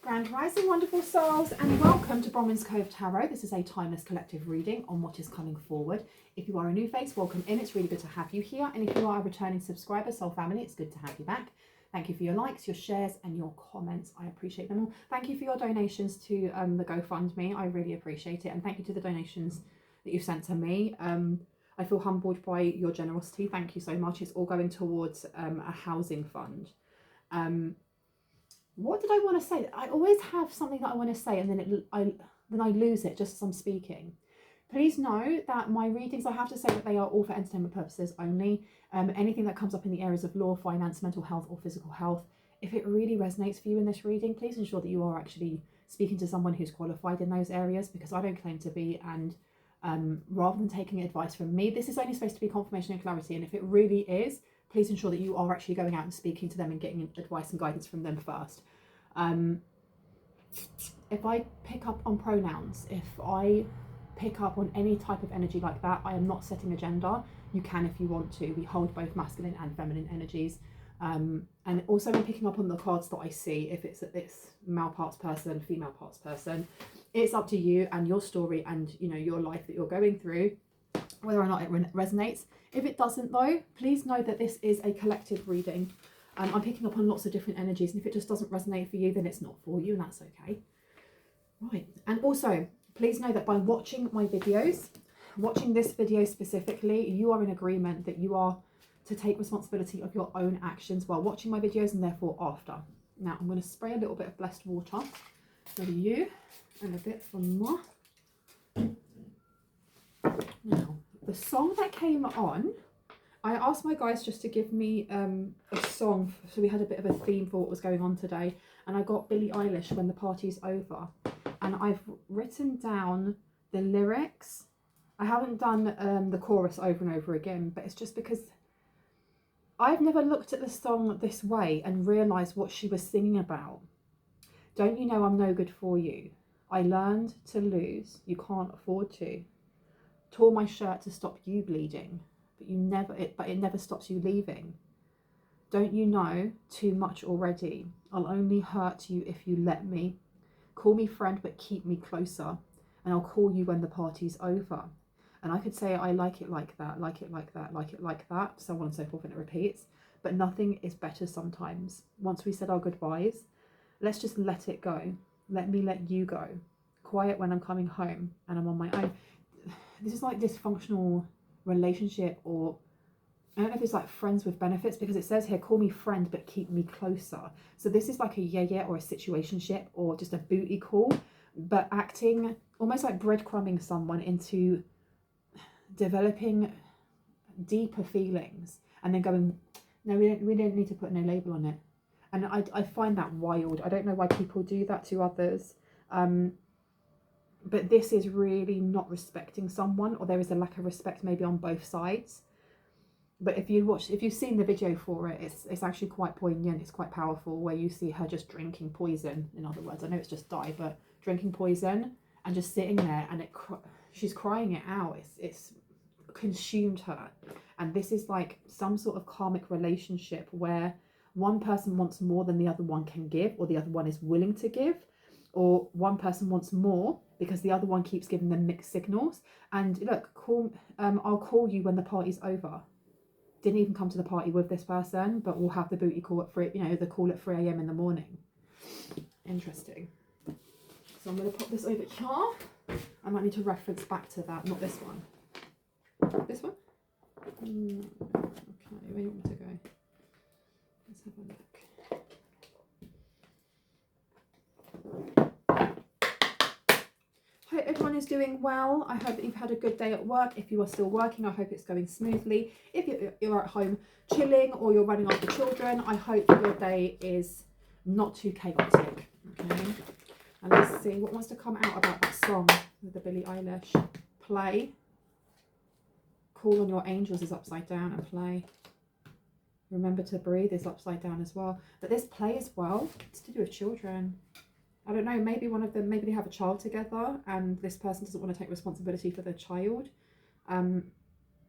Grand Rising, wonderful souls, and welcome to Bronwen's Cove Tarot. This is a timeless collective reading on what is coming forward. If you are a new face, welcome in. It's really good to have you here. And if you are a returning subscriber, soul family, it's good to have you back. Thank you for your likes, your shares, and your comments. I appreciate them all. Thank you for your donations to the GoFundMe. I really appreciate it. And thank you to the donations that you've sent to me. I feel humbled by your generosity. Thank you so much. It's all going towards a housing fund. What did I want to say? I always have something that I want to say and then I lose it just as I'm speaking. Please know that my readings, I have to say that they are all for entertainment purposes only. Anything that comes up in the areas of law, finance, mental health or physical health, if it really resonates for you in this reading, please ensure that you are actually speaking to someone who's qualified in those areas, because I don't claim to be, and rather than taking advice from me, this is only supposed to be confirmation and clarity, and if it really is, please ensure that you are actually going out and speaking to them and getting advice and guidance from them first. If I pick up on pronouns, if I pick up on any type of energy like that, I am not setting a gender. You can if you want to. We hold both masculine and feminine energies. And also when picking up on the cards that I see, if it's male parts person, female parts person, it's up to you and your story and your life that you're going through, whether or not it resonates. If it doesn't though, please know that this is a collective reading. I'm picking up on lots of different energies, and if it just doesn't resonate for you, then it's not for you, and that's okay. Right, and also please know that by watching my videos, watching this video specifically, you are in agreement that you are to take responsibility of your own actions while watching my videos and therefore after. Now I'm going to spray a little bit of blessed water for you and a bit for moi. Now, the song that came on, I asked my guys just to give me a song, so we had a bit of a theme for what was going on today, and I got Billie Eilish, When the Party's Over, and I've written down the lyrics. I haven't done the chorus over and over again, but it's just because I've never looked at the song this way and realised what she was singing about. Don't you know I'm no good for you? I learned to lose, you can't afford to. Tore my shirt to stop you bleeding. But it never stops you leaving. Don't you know too much already? I'll only hurt you if you let me. Call me friend, but keep me closer. And I'll call you when the party's over. And I could say I like it like that, like it like that, like it like that, so on and so forth, and it repeats. But nothing is better sometimes. Once we said our goodbyes, let's just let it go. Let me let you go. Quiet when I'm coming home and I'm on my own. This is like dysfunctional relationship, or I don't know if it's like friends with benefits, because it says here, call me friend but keep me closer. So this is like a yeah or a situationship or just a booty call, but acting almost like breadcrumbing someone into developing deeper feelings and then going, no, we don't need to put no label on it. And I find that wild. I don't know why people do that to others. But this is really not respecting someone, or there is a lack of respect maybe on both sides. But if you've seen the video for it, it's actually quite poignant. It's quite powerful, where you see her just drinking poison. In other words, I know it's just dye, but drinking poison and just sitting there, and she's crying it out. It's consumed her. And this is like some sort of karmic relationship where one person wants more than the other one can give, or the other one is willing to give, or one person wants more because the other one keeps giving them mixed signals. And look, I'll call you when the party's over. Didn't even come to the party with this person, but we'll have the booty call at 3, the call at 3 AM in the morning. Interesting. So I'm going to pop this over here. I might need to reference back to that, not this one. This one? Okay, where do you want me to go? Let's have a look. Hope everyone is doing well. I hope that you've had a good day at work. If you are still working, I hope it's going smoothly. If you're at home chilling or you're running after children, I hope that your day is not too chaotic. Okay, and let's see what wants to come out about that song with the Billie Eilish. Play. Call on your angels is upside down, and play. Remember to breathe is upside down as well. But this play as well, it's to do with children. I don't know, maybe one of them, maybe they have a child together and this person doesn't want to take responsibility for their child.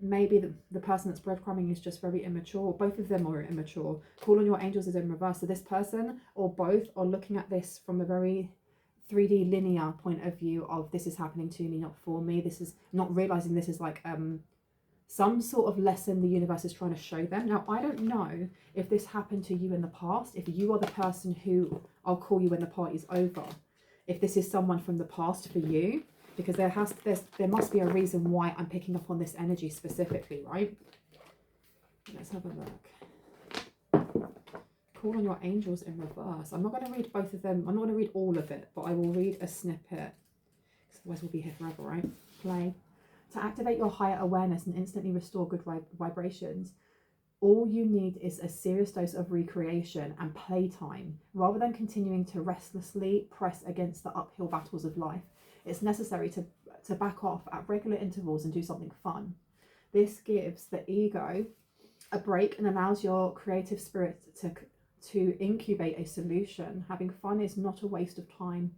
maybe the person that's breadcrumbing is just very immature. Both of them are immature. Call on your angels is in reverse. So this person or both are looking at this from a very 3D linear point of view of this is happening to me, not for me. This is not realizing this is like some sort of lesson the universe is trying to show them. Now, I don't know if this happened to you in the past, if you are the person who I'll call you when the party's over, if this is someone from the past for you, because there must be a reason why I'm picking up on this energy specifically, right? Let's have a look. Call on your angels in reverse. I'm not going to read both of them. I'm not going to read all of it, but I will read a snippet, because otherwise we'll be here forever, right? Play. To activate your higher awareness and instantly restore good vibrations, all you need is a serious dose of recreation and playtime. Rather than continuing to restlessly press against the uphill battles of life, it's necessary to back off at regular intervals and do something fun. This gives the ego a break and allows your creative spirit to incubate a solution. Having fun is not a waste of time.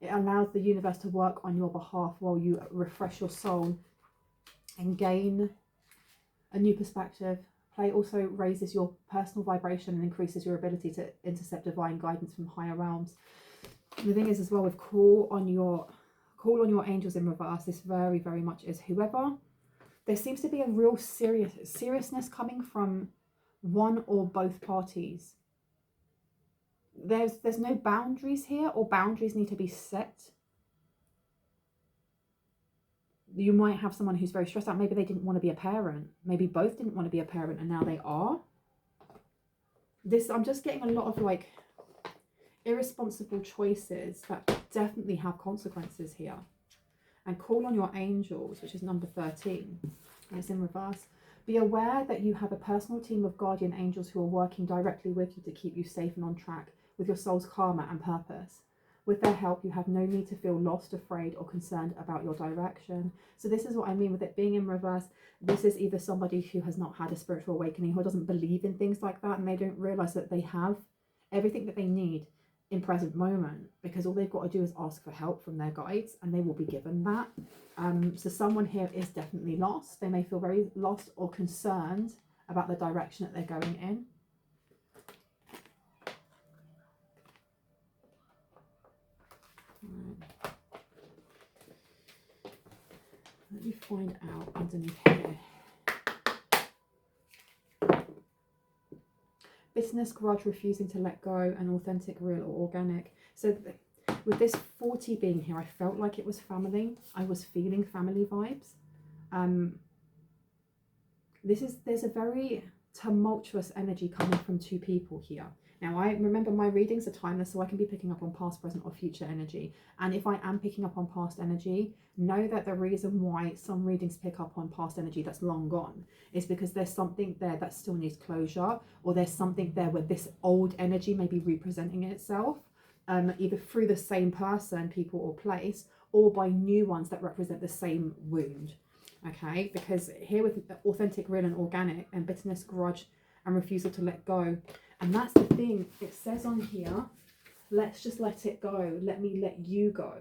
It allows the universe to work on your behalf while you refresh your soul and gain a new perspective. Play also raises your personal vibration and increases your ability to intercept divine guidance from higher realms. And the thing is as well with call on your angels in reverse, this very, very much is whoever. There seems to be a real seriousness coming from one or both parties. There's no boundaries here, or boundaries need to be set. You might have someone who's very stressed out. Maybe they didn't want to be a parent. Maybe both didn't want to be a parent and now they are. I'm just getting a lot of like irresponsible choices that definitely have consequences here. And call on your angels, which is number 13, and it's in reverse. Be aware that you have a personal team of guardian angels who are working directly with you to keep you safe and on track with your soul's karma and purpose. With their help, you have no need to feel lost, afraid, or concerned about your direction. So this is what I mean with it being in reverse. This is either somebody who has not had a spiritual awakening, who doesn't believe in things like that, and they don't realize that they have everything that they need in present moment, because all they've got to do is ask for help from their guides and they will be given that. So someone here is definitely lost. They may feel very lost or concerned about the direction that they're going in. Let me find out underneath here. Bitterness, grudge, refusing to let go, and authentic, real, or organic. So with this 40 being here, I felt like it was family. I was feeling family vibes. There's a very tumultuous energy coming from two people here. Now, I remember my readings are timeless, so I can be picking up on past, present, or future energy. And if I am picking up on past energy, know that the reason why some readings pick up on past energy that's long gone is because there's something there that still needs closure, or there's something there where this old energy may be representing itself, either through the same person, people, or place, or by new ones that represent the same wound. Okay, because here with authentic, real, and organic, and bitterness, grudge, and refusal to let go. And that's the thing, it says on here, let's just let it go. Let me let you go.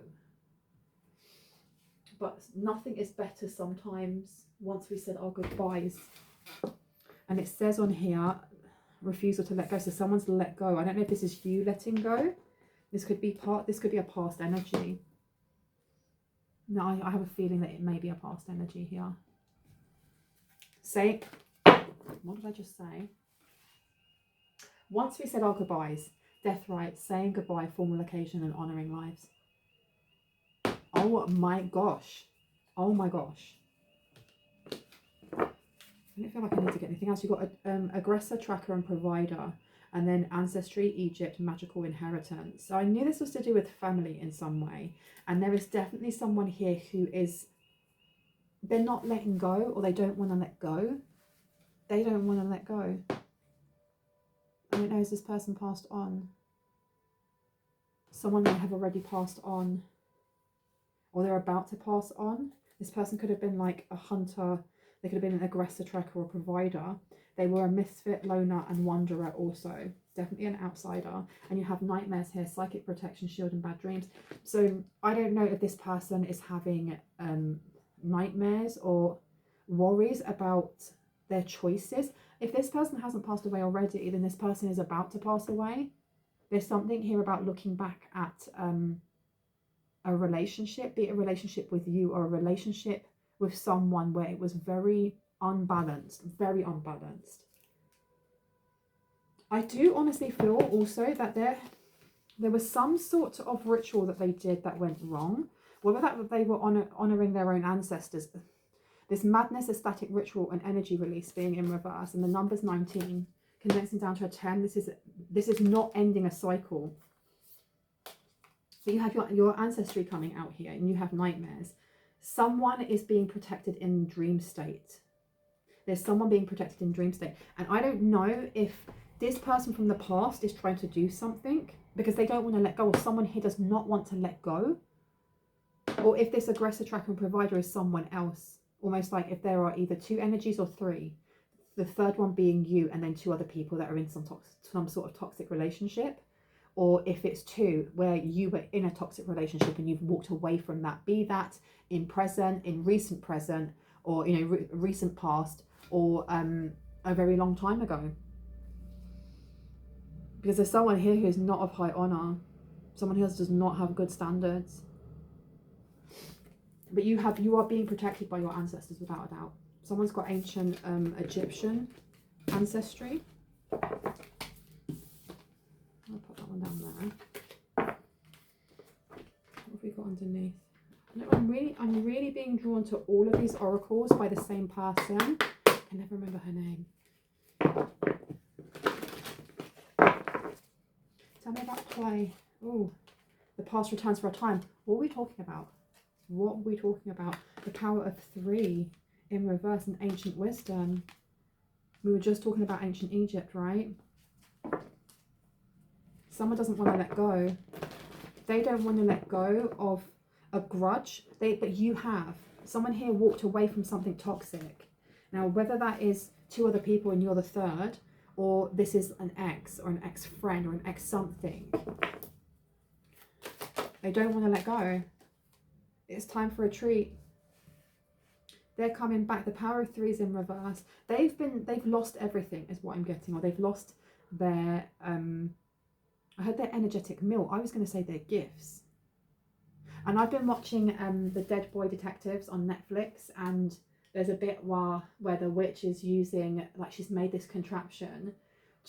But nothing is better sometimes once we said our goodbyes. And it says on here, refusal to let go. So someone's let go. I don't know if this is you letting go. This could be a past energy. No, I have a feeling that it may be a past energy here. What did I just say? Once we said our goodbyes, death rites, saying goodbye, formal occasion, and honouring lives. Oh my gosh. Oh my gosh. I don't feel like I need to get anything else. You've got aggressor, tracker, and provider. And then ancestry, Egypt, magical inheritance. So I knew this was to do with family in some way. And there is definitely someone here who is, they're not letting go, or they don't want to let go. They don't want to let go. I don't know, has this person passed on? Someone may have already passed on, or they're about to pass on. This person could have been like a hunter. They could have been an aggressor, tracker, or provider. They were a misfit, loner, and wanderer also. Definitely an outsider. And you have nightmares here, psychic protection, shield, and bad dreams. So I don't know if this person is having nightmares, or worries about their choices. If this person hasn't passed away already, then this person is about to pass away. There's something here about looking back at a relationship, be it a relationship with you or a relationship with someone where it was very unbalanced, very unbalanced. I do honestly feel also that there was some sort of ritual that they did that went wrong, whether that they were honouring their own ancestors. This madness, ecstatic ritual and energy release being in reverse, and the numbers 19 condensing down to a 10. This is not ending a cycle. So you have your ancestry coming out here, and you have nightmares. Someone is being protected in dream state. There's someone being protected in dream state, and I don't know if this person from the past is trying to do something because they don't want to let go, or someone here does not want to let go, or if this aggressor, tracker and provider is someone else. Almost like if there are either two energies or three, the third one being you, and then two other people that are in some sort of toxic relationship. Or if it's two where you were in a toxic relationship and you've walked away from that, be that in present, in recent present, or recent past, or a very long time ago. Because there's someone here who's not of high honor, someone who does not have good standards. But you are being protected by your ancestors without a doubt. Someone's got ancient Egyptian ancestry. I'll put that one down there. What have we got underneath? No, I'm really being drawn to all of these oracles by the same person. I can never remember her name. Tell me about play. Oh, the past returns for a time. What are we talking about? What are we talking about? The power of 3 in reverse and ancient wisdom. We were just talking about ancient Egypt, right? Someone doesn't want to let go. They don't want to let go of a grudge that you have. Someone here walked away from something toxic. Now, whether that is 2 other people and you're the third, or this is an ex or an ex-friend or an ex-something, they don't want to let go. It's time for a treat. They're coming back. The power of 3 is in reverse. They've lost everything is what I'm getting, or they've lost their I heard their energetic mill. I was going to say their gifts. And I've been watching the Dead Boy Detectives on Netflix, and there's a bit where the witch is using, like, she's made this contraption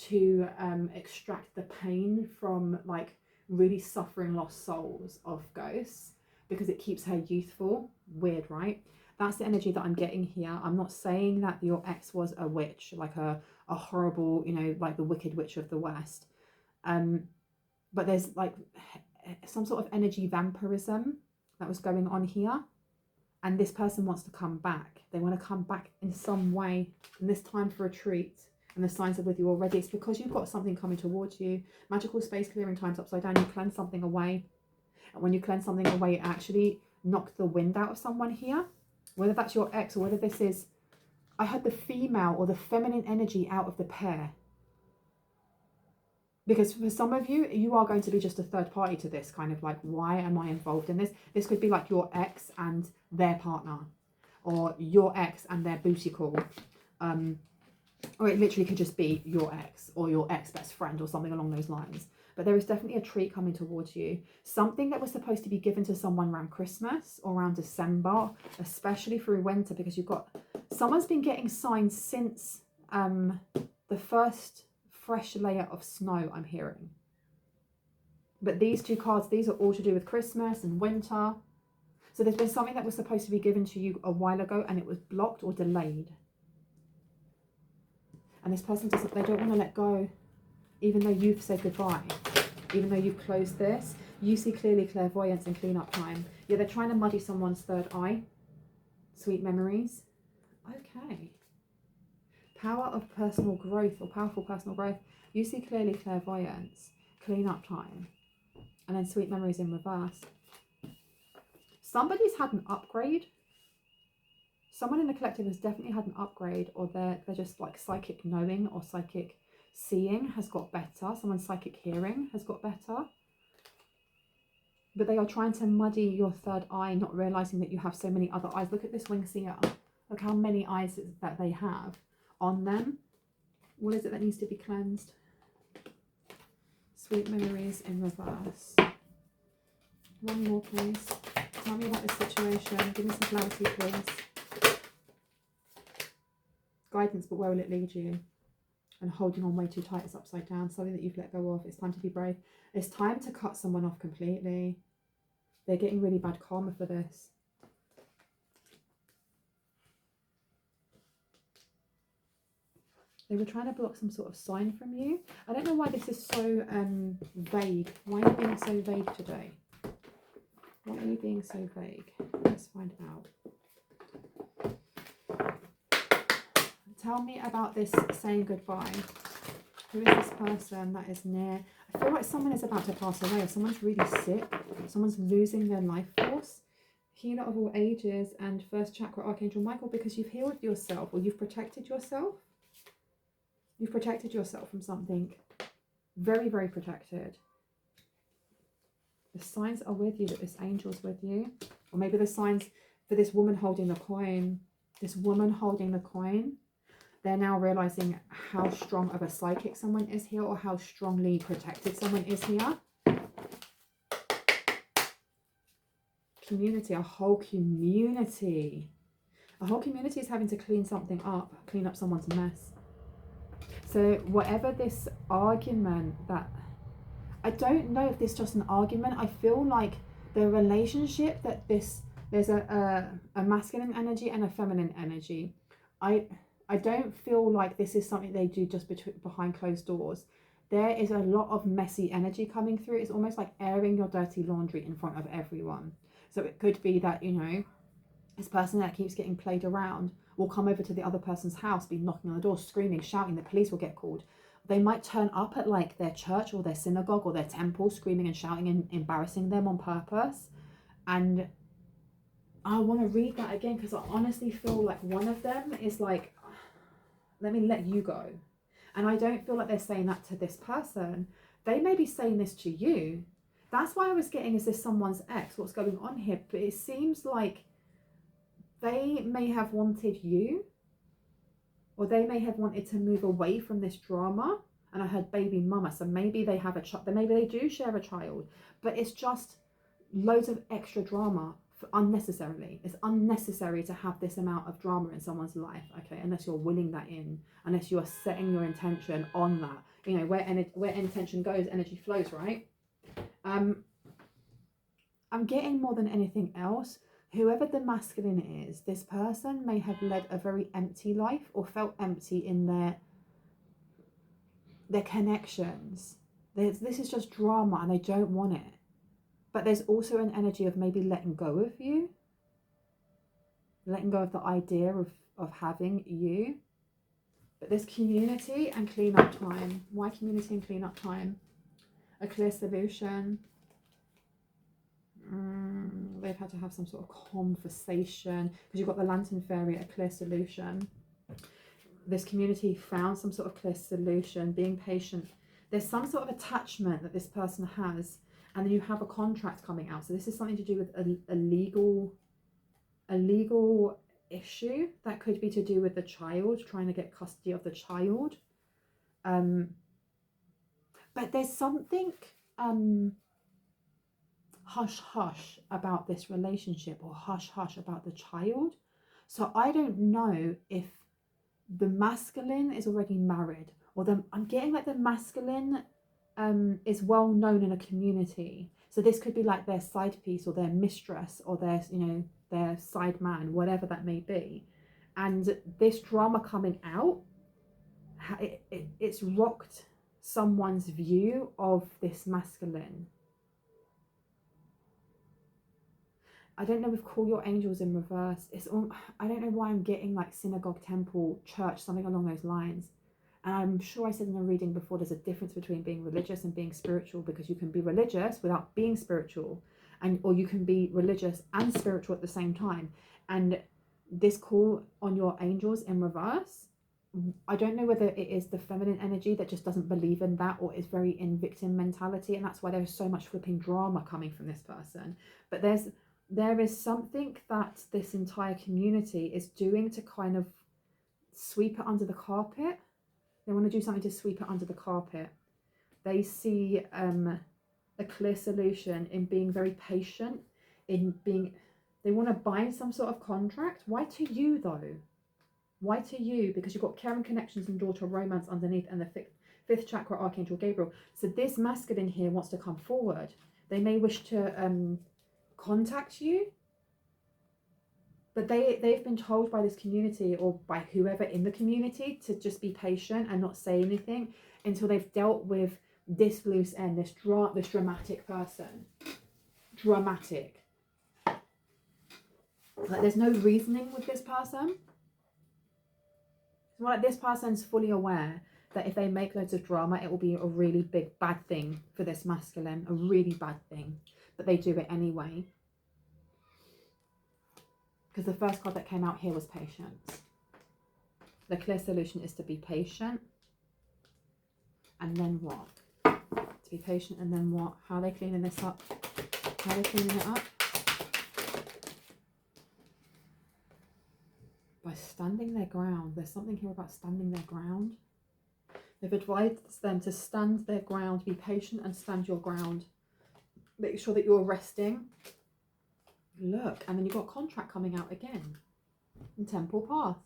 to extract the pain from like really suffering lost souls of ghosts, because it keeps her youthful. Weird, right? That's the energy that I'm getting here. I'm not saying that your ex was a witch, like a horrible, like the Wicked Witch of the West. But there's like some sort of energy vampirism that was going on here. And this person wants to come back. They want to come back in some way. And this time for a treat. And the signs are with you already. It's because you've got something coming towards you. Magical space clearing times upside down. You cleanse something away. And when you cleanse something away, it actually knocks the wind out of someone here. Whether that's your ex or whether this is... I had the female or the feminine energy out of the pair. Because for some of you, you are going to be just a third party to this, kind of like, why am I involved in this? This could be like your ex and their partner, or your ex and their booty call. Or it literally could just be your ex or your ex-best friend or something along those lines. But there is definitely a treat coming towards you. Something that was supposed to be given to someone around Christmas or around December, especially through winter, because you've got... Someone's been getting signs since the first fresh layer of snow, I'm hearing. But these 2 cards, these are all to do with Christmas and winter. So there's been something that was supposed to be given to you a while ago and it was blocked or delayed. And this person they don't want to let go, even though you've said goodbye, even though you've closed this. You see clearly clairvoyance and clean-up time. Yeah, they're trying to muddy someone's third eye. Sweet memories. Okay. Power of personal growth, or powerful personal growth. You see clearly clairvoyance, clean-up time, and then sweet memories in reverse. Somebody's had an upgrade. Someone in the collective has definitely had an upgrade, or they're just like psychic knowing or psychic seeing has got better. Someone's psychic hearing has got better. But they are trying to muddy your third eye, not realizing that you have so many other eyes. Look at this wing seer. Look how many eyes that they have on them. What is it that needs to be cleansed? Sweet memories in reverse. One more, please. Tell me about this situation. Give me some clarity, please. Guidance, but where will it lead you? And holding on way too tight is upside down. Something that you've let go of. It's time to be brave. It's time to cut someone off completely. They're getting really bad karma for this. They were trying to block some sort of sign from you. I don't know why this is so vague. Why are you being so vague today? Why are you being so vague? Let's find out. Tell me about this saying goodbye. Who is this person that is near? I feel like someone is about to pass away, or someone's really sick. Someone's losing their life force. Healer of all ages and first chakra Archangel Michael, because you've healed yourself, or you've protected yourself. You've protected yourself from something very, very protected. The signs are with you, that this angel's with you. Or maybe the signs for this woman holding the coin. This woman holding the coin. They're now realizing how strong of a psychic someone is here, or how strongly protected someone is here. Community, a whole community. A whole community is having to clean something up, clean up someone's mess. So whatever this argument that, I don't know if this is just an argument. I feel like the relationship that there's a masculine energy and a feminine energy. I don't feel like this is something they do just behind closed doors. There is a lot of messy energy coming through. It's almost like airing your dirty laundry in front of everyone. So it could be that, you know, this person that keeps getting played around will come over to the other person's house, be knocking on the door, screaming, shouting. The police will get called. They might turn up at like their church or their synagogue or their temple, screaming and shouting and embarrassing them on purpose. And I want to read that again, because I honestly feel like one of them is like, let me let you go. And I don't feel like they're saying that to this person. They may be saying this to you. That's why I was getting, is this someone's ex? What's going on here? But it seems like they may have wanted you, or they may have wanted to move away from this drama. And I heard baby mama, so maybe they have a child, maybe they do share a child, but it's just loads of extra drama unnecessarily. It's unnecessary to have this amount of drama in someone's life, okay, unless you're willing that in, unless you are setting your intention on that. You know, where intention goes, energy flows, right? I'm getting, more than anything else, whoever the masculine is, this person may have led a very empty life, or felt empty in their connections. This is just drama and they don't want it. But there's also an energy of maybe letting go of you. Letting go of the idea of having you. But there's community and clean up time. Why community and clean up time? A clear solution. They've had to have some sort of conversation, because you've got the lantern fairy, a clear solution. This community found some sort of clear solution, being patient. There's some sort of attachment that this person has, and then you have a contract coming out. So this is something to do with a legal issue. That could be to do with the child, trying to get custody of the child. But there's something hush-hush about this relationship, or hush-hush about the child. So I don't know if the masculine is already married, or I'm getting like the masculine is well known in a community. So this could be like their side piece, or their mistress, or their, you know, their side man, whatever that may be. And this drama coming out, it's rocked someone's view of this masculine. I don't know if call your angels in reverse. I don't know why I'm getting like synagogue, temple, church, something along those lines. And I'm sure I said in a reading before, there's a difference between being religious and being spiritual, because you can be religious without being spiritual, or you can be religious and spiritual at the same time. And this call on your angels in reverse, I don't know whether it is the feminine energy that just doesn't believe in that, or is very in victim mentality, and that's why there's so much flipping drama coming from this person. But there is something that this entire community is doing to kind of sweep it under the carpet. They want to do something to sweep it under the carpet. They see a clear solution in being very patient, in being, they want to bind some sort of contract. Why to you though? Why to you? Because you've got caring connections and daughter romance underneath, and the fifth chakra, Archangel Gabriel. So this masculine here wants to come forward. They may wish to contact you, but they've been told by this community or by whoever in the community to just be patient and not say anything until they've dealt with this loose end, this dramatic person. Dramatic. Like there's no reasoning with this person. It's more like this person's fully aware that if they make loads of drama, it will be a really big bad thing for this masculine, a really bad thing. But they do it anyway. Because the first card that came out here was patience. The clear solution is to be patient. And then what? To be patient and then what? How are they cleaning this up? How are they cleaning it up? By standing their ground. There's something here about standing their ground. They've advised them to stand their ground, be patient and stand your ground. Make sure that you're resting. Look, and then you've got contract coming out again in Temple Path.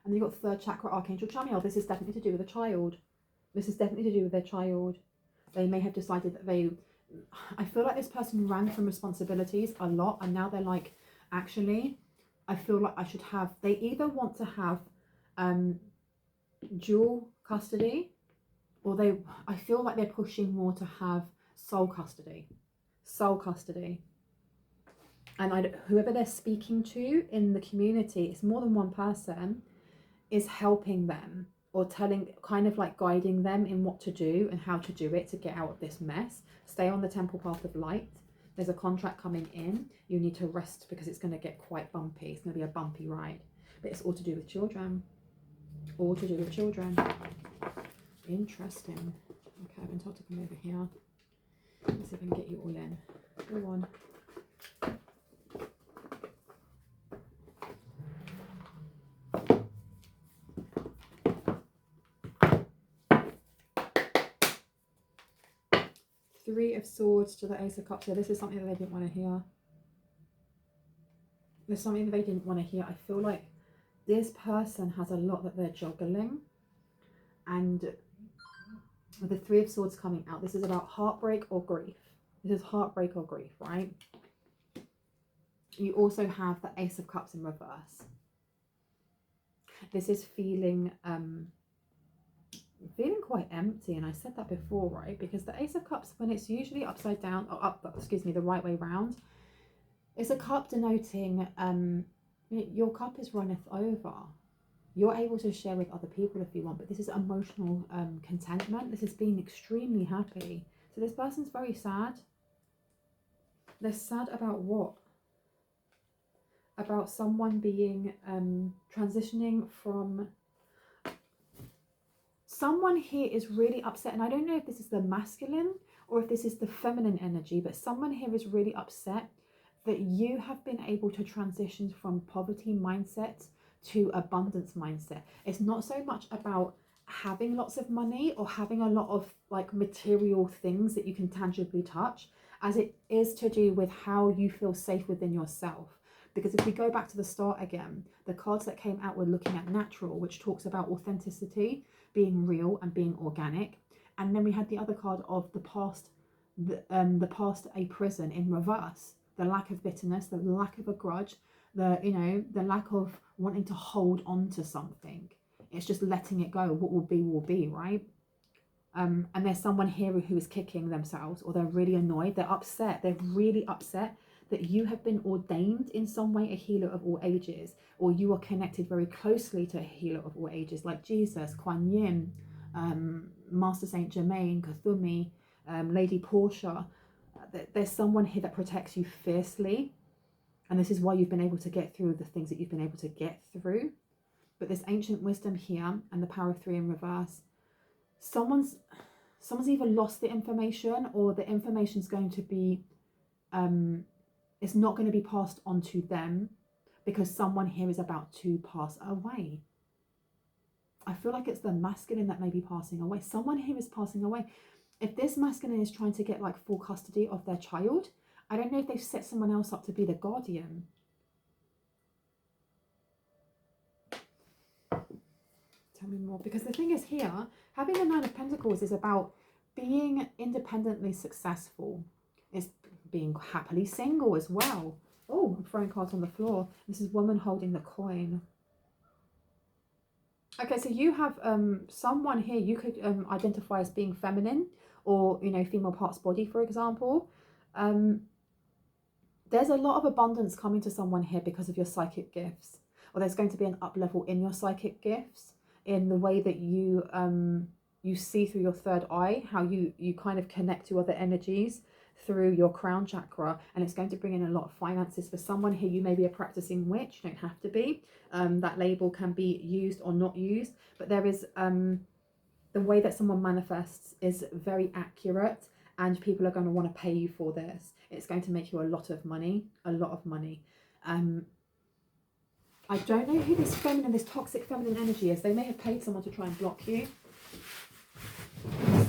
And then you've got third chakra, Archangel Chamuel. This is definitely to do with a child. This is definitely to do with their child. They may have decided that I feel like this person ran from responsibilities a lot, and now they're like, actually, I feel like I should have, they either want to have dual custody, or I feel like they're pushing more to have sole custody. Sole custody. And whoever they're speaking to in the community, it's more than one person, is helping them or telling, kind of like guiding them in what to do and how to do it to get out of this mess. Stay on the temple path of light. There's a contract coming in. You need to rest because it's going to get quite bumpy. It's going to be a bumpy ride. But it's all to do with children. All to do with children. Interesting. Okay, I've been told to come over here. Let's see if I can get you all in. Go on. Three of Swords to the Ace of Cups. So this is something that they didn't want to hear. There's something that they didn't want to hear. I feel like this person has a lot that they're juggling. And with the Three of Swords coming out, this is about heartbreak or grief. This is heartbreak or grief, right? You also have the Ace of Cups in reverse. This is feeling quite empty, and I said that before, right? Because the Ace of Cups, when it's usually upside down or the right way round, it's a cup denoting your cup is runneth over. You're able to share with other people if you want, but this is emotional contentment. This is being extremely happy. So this person's very sad. They're sad about what? About someone being transitioning from. Someone here is really upset, and I don't know if this is the masculine or if this is the feminine energy, but someone here is really upset that you have been able to transition from poverty mindset to abundance mindset. It's not so much about having lots of money or having a lot of like material things that you can tangibly touch, as it is to do with how you feel safe within yourself. Because if we go back to the start again, the cards that came out were looking at natural, which talks about authenticity, being real and being organic. And then we had the other card of the past, the past a prison in reverse, the lack of bitterness, the lack of a grudge, the lack of wanting to hold on to something. It's just letting it go. What will be, right? And there's someone here who is kicking themselves, or they're really annoyed, they're upset, they're really upset that you have been ordained in some way a healer of all ages, or you are connected very closely to a healer of all ages, like Jesus, Kuan Yin, Master Saint Germain, GOFUNDME, Lady Portia. There's someone here that protects you fiercely, and this is why you've been able to get through the things that you've been able to get through. But this ancient wisdom here and the power of 3 in reverse, someone's either lost the information, or the information's going to be It's not going to be passed on to them because someone here is about to pass away. I feel like it's the masculine that may be passing away. Someone here is passing away. If this masculine is trying to get like full custody of their child, I don't know if they've set someone else up to be the guardian. Tell me more. Because the thing is here, having the Nine of Pentacles is about being independently successful. It's being happily single as well. Oh, I'm throwing cards on the floor. This is woman holding the coin. Okay, so you have someone here you could identify as being feminine, or, you know, female parts body, for example. There's a lot of abundance coming to someone here because of your psychic gifts, or there's going to be an up level in your psychic gifts, in the way that you you see through your third eye, how you kind of connect to other energies through your crown chakra, and it's going to bring in a lot of finances. For someone here, you may be a practicing witch, you don't have to be. That label can be used or not used, but there is the way that someone manifests is very accurate, and people are going to want to pay you for this. It's going to make you a lot of money, a lot of money. I don't know who this feminine, this toxic feminine energy is. They may have paid someone to try and block you.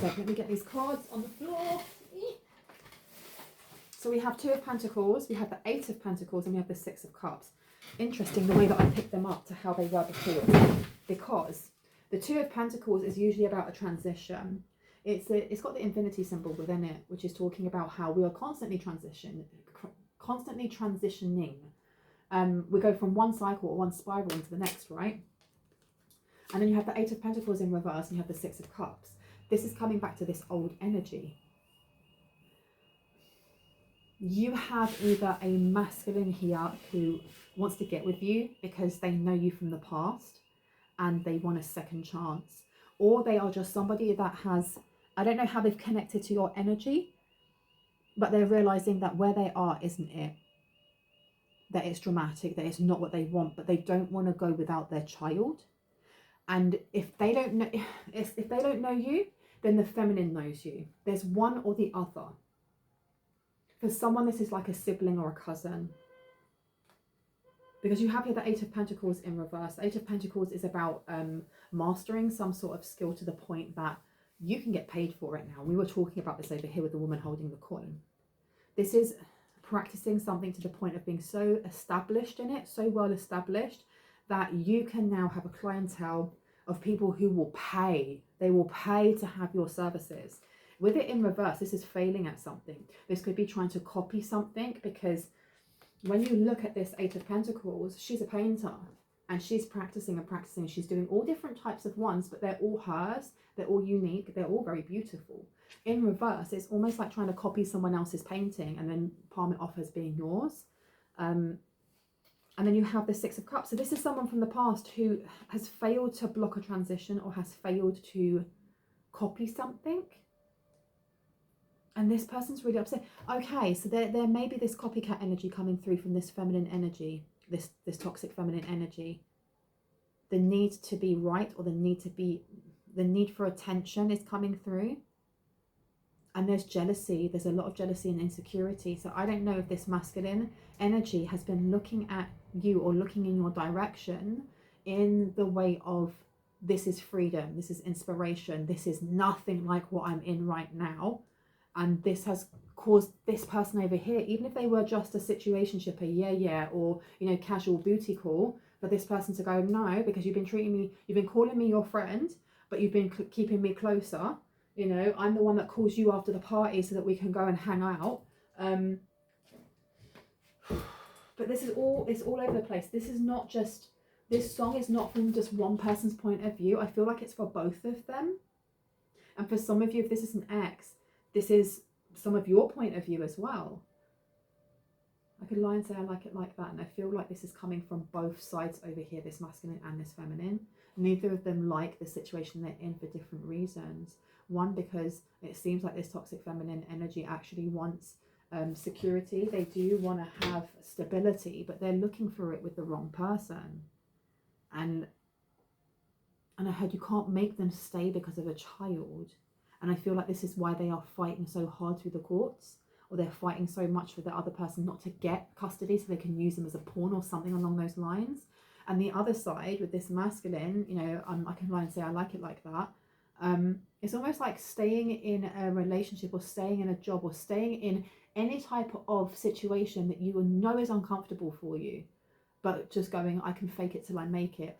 So let me get these cards on the floor. So we have Two of Pentacles, we have the Eight of Pentacles, and we have the Six of Cups. Interesting the way that I picked them up to how they were before, because the Two of Pentacles is usually about a transition. It's got the infinity symbol within it, which is talking about how we are constantly transitioning. We go from one cycle or one spiral into the next, right? And then you have the Eight of Pentacles in reverse, and you have the Six of Cups. This is coming back to this old energy. You have either a masculine here who wants to get with you because they know you from the past and they want a second chance, or they are just somebody that has, I don't know how they've connected to your energy, but they're realizing that where they are isn't it, that it's dramatic, that it's not what they want, but they don't want to go without their child. And if they don't know, if they don't know you, then the feminine knows you. There's one or the other. For someone, this is like a sibling or a cousin. Because you have here the Eight of Pentacles in reverse. The Eight of Pentacles is about mastering some sort of skill to the point that you can get paid for it now. We were talking about this over here with the woman holding the coin. This is practicing something to the point of being so established in it, so well established, that you can now have a clientele of people who will pay. They will pay to have your services. With it in reverse, this is failing at something. This could be trying to copy something, because when you look at this Eight of Pentacles, she's a painter and she's practicing and practicing. She's doing all different types of ones, but they're all hers. They're all unique. They're all very beautiful. In reverse, it's almost like trying to copy someone else's painting and then palm it off as being yours. And then you have the Six of Cups. So this is someone from the past who has failed to block a transition or has failed to copy something. And this person's really upset. Okay, so there may be this copycat energy coming through from this feminine energy, this toxic feminine energy. The need to be right, or the need for attention is coming through. And there's jealousy. There's a lot of jealousy and insecurity. So I don't know if this masculine energy has been looking at you or looking in your direction in the way of, this is freedom, this is inspiration, this is nothing like what I'm in right now. And this has caused this person over here, even if they were just a situationship, or, you know, casual booty call, for this person to go, no, because you've been treating me, you've been calling me your friend, but you've been keeping me closer. You know, I'm the one that calls you after the party so that we can go and hang out. But this is all, it's all over the place. This is not just, this song is not from just one person's point of view. I feel like it's for both of them. And for some of you, if this is an ex, this is some of your point of view as well. I could lie and say I like it like that, and I feel like this is coming from both sides over here, this masculine and this feminine. Neither of them like the situation they're in for different reasons. One, because it seems like this toxic feminine energy actually wants security. They do want to have stability, but they're looking for it with the wrong person. And I heard you can't make them stay because of a child. And I feel like this is why they are fighting so hard through the courts, or they're fighting so much for the other person not to get custody so they can use them as a pawn or something along those lines. And the other side with this masculine, you know, I can lie and say I like it like that. It's almost like staying in a relationship or staying in a job or staying in any type of situation that you know is uncomfortable for you, but just going, I can fake it till I make it.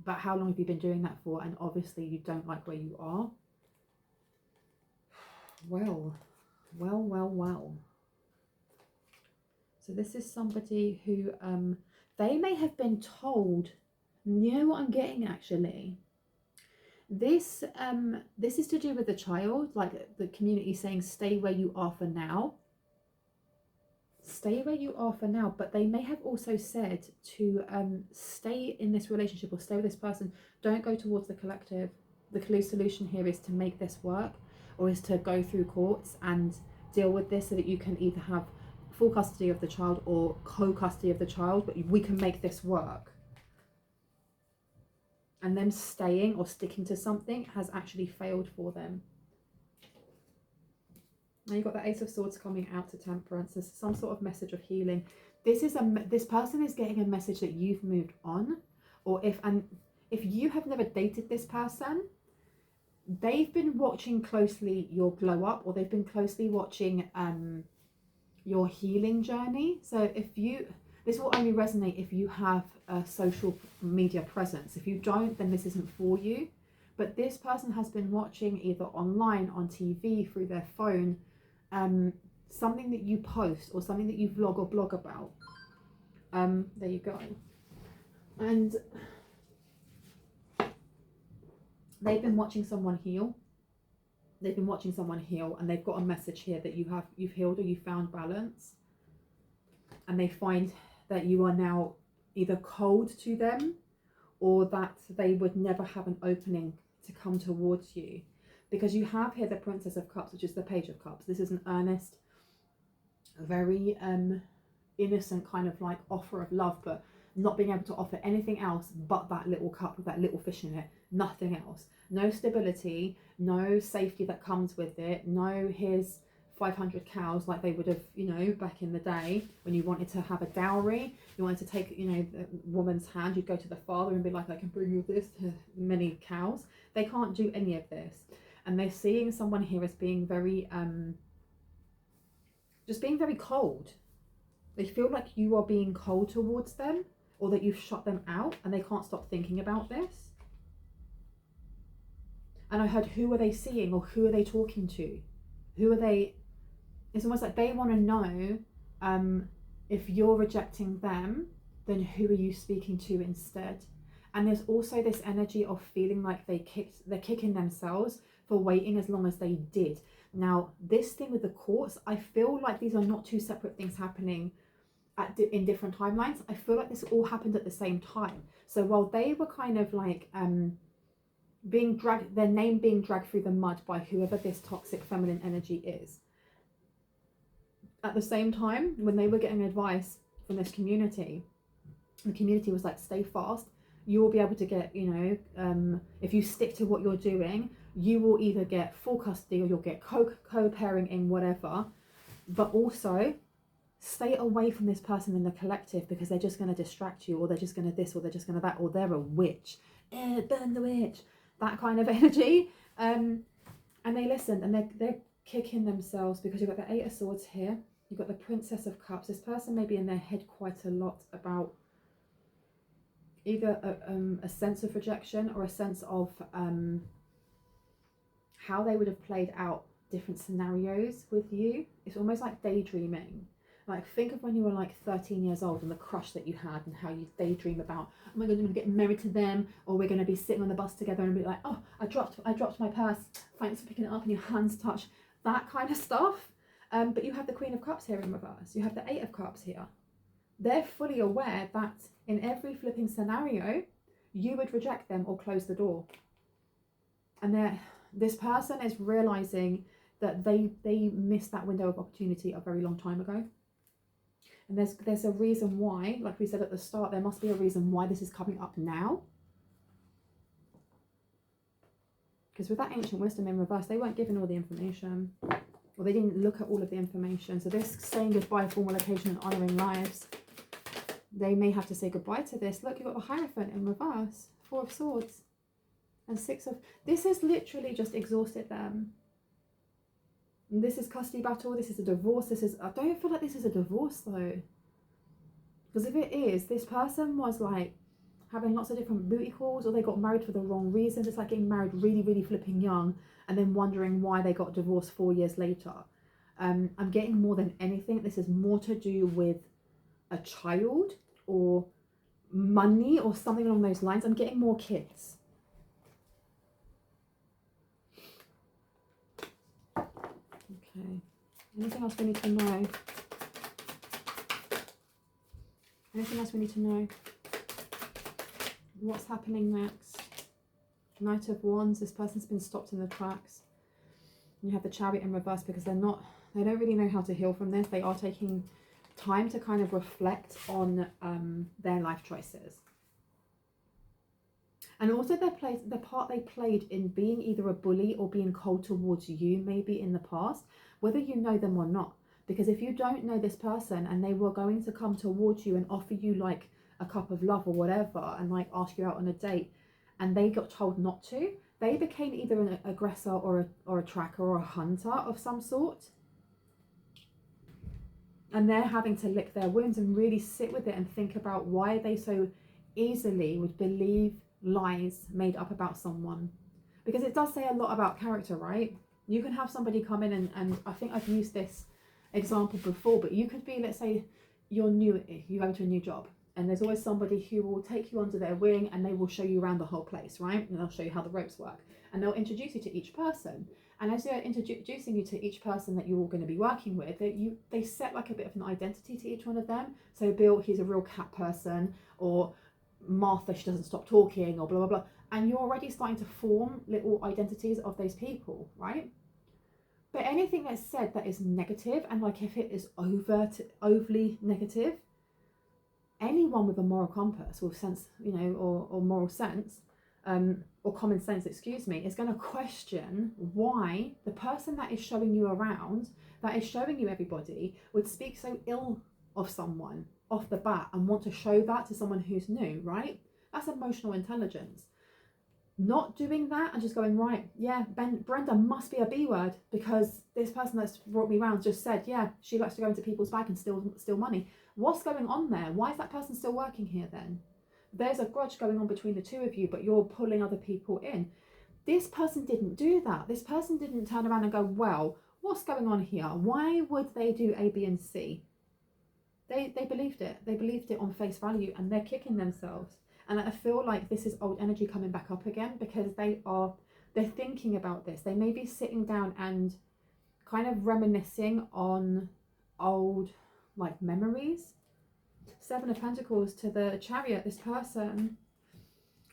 But how long have you been doing that for? And obviously you don't like where you are. Well. So this is somebody who, they may have been told, you know what I'm getting actually? This is to do with the child, like the community saying, stay where you are for now. Stay where you are for now, but they may have also said to stay in this relationship or stay with this person. Don't go towards the collective. The solution here is to make this work, or is to go through courts and deal with this so that you can either have full custody of the child or co-custody of the child, but we can make this work. And them staying or sticking to something has actually failed for them. Now you've got the Ace of Swords coming out to Temperance. There's some sort of message of healing. This person is getting a message that you've moved on, or if you have never dated this person, they've been watching closely your glow up, or they've been closely watching your healing journey. So this will only resonate if you have a social media presence. If you don't, then this isn't for you. But this person has been watching either online, on TV, through their phone, something that you post or something that you vlog or blog about. There you go. And they've been watching someone heal. They've been watching someone heal, and they've got a message here that you've healed or you found balance. And they find that you are now either cold to them, or that they would never have an opening to come towards you. Because you have here the Princess of Cups, which is the Page of Cups. This is an earnest, very innocent kind of like offer of love, but not being able to offer anything else but that little cup with that little fish in it. Nothing else. No stability, no safety that comes with it. No, here's 500 cows like they would have, you know, back in the day when you wanted to have a dowry. You wanted to take, you know, the woman's hand. You'd go to the father and be like, I can bring you this many cows. They can't do any of this. And they're seeing someone here as being very, just being very cold. They feel like you are being cold towards them, or that you've shut them out and they can't stop thinking about this. And I heard, who are they seeing, or who are they talking to? Who are they? It's almost like they want to know, if you're rejecting them, then who are you speaking to instead? And there's also this energy of feeling like they're kicking themselves for waiting as long as they did. Now, this thing with the courts, I feel like these are not two separate things happening in different timelines. I feel like this all happened at the same time. So while they were kind of like being dragged, their name being dragged through the mud by whoever this toxic feminine energy is, at the same time, when they were getting advice from this community, the community was like, stay fast. You will be able to get, you know, if you stick to what you're doing, you will either get full custody or you'll get co-parenting, whatever. But also, stay away from this person in the collective, because they're just going to distract you, or they're just going to this, or they're just going to that, or they're a witch. Burn the witch. That kind of energy. And they listened, and they're kicking themselves, because you've got the Eight of Swords here. You've got the Princess of Cups. This person may be in their head quite a lot about either a sense of rejection, or a sense of how they would have played out different scenarios with you. It's almost like daydreaming. Like, think of when you were like 13 years old and the crush that you had, and how you daydream about, oh my God, I'm going to get married to them, or we're going to be sitting on the bus together and be like, oh, I dropped my purse, thanks for picking it up, and your hands touch, that kind of stuff. But you have the Queen of Cups here in reverse. You have the Eight of Cups here. They're fully aware that in every flipping scenario, you would reject them or close the door. And this person is realizing that they missed that window of opportunity a very long time ago. And there's a reason why, like we said at the start, there must be a reason why this is coming up now. Because with that Ancient Wisdom in reverse, they weren't given all the information. or they didn't look at all of the information. So this saying goodbye, formal occasion, and honouring lives, they may have to say goodbye to this. Look, you've got the Hierophant in reverse, 4 of Swords, and 6 of... This has literally just exhausted them. And this is custody battle. This is a divorce. This is... I don't feel like this is a divorce though. Because if it is, this person was like having lots of different booty calls, or they got married for the wrong reasons. It's like getting married really, really flipping young and then wondering why they got divorced 4 years later. I'm getting more than anything, this is more to do with a child or money or something along those lines. I'm getting more kids. Okay. Anything else we need to know? Anything else we need to know? What's happening next? Knight of Wands. This person's been stopped in the tracks. You have the Chariot in reverse because they don't really know how to heal from this. They are taking time to kind of reflect on their life choices. And also the part they played in being either a bully or being cold towards you maybe in the past, whether you know them or not. Because if you don't know this person and they were going to come towards you and offer you like a cup of love or whatever and like ask you out on a date and they got told not to, they became either an aggressor or a tracker or a hunter of some sort. And they're having to lick their wounds and really sit with it and think about why they so easily would believe lies made up about someone. Because it does say a lot about character, right? You can have somebody come in and I think I've used this example before, but you could be, let's say you're new, you go to a new job, and there's always somebody who will take you under their wing and they will show you around the whole place, right? And they'll show you how the ropes work and they'll introduce you to each person. And as they're introducing you to each person that you're all going to be working with, they set like a bit of an identity to each one of them. So Bill, he's a real cat person, or Martha, she doesn't stop talking, or blah, blah, blah. And you're already starting to form little identities of those people, right? But anything that's said that is negative, and like if it is overly negative, anyone with a moral compass or sense, you know, or moral sense, or common sense, excuse me, is going to question why the person that is showing you around, that is showing you everybody, would speak so ill of someone off the bat and want to show that to someone who's new, right? That's emotional intelligence. Not doing that and just going, right, yeah, Brenda must be a B word because this person that's brought me around just said, yeah, she likes to go into people's bag and steal money. What's going on there? Why is that person still working here then? There's a grudge going on between the two of you, but you're pulling other people in. This person didn't do that. This person didn't turn around and go, well, what's going on here? Why would they do A, B, and C? They believed it. They believed it on face value and they're kicking themselves. And I feel like this is old energy coming back up again because they're thinking about this. They may be sitting down and kind of reminiscing on old like memories. 7 of Pentacles to the Chariot. This person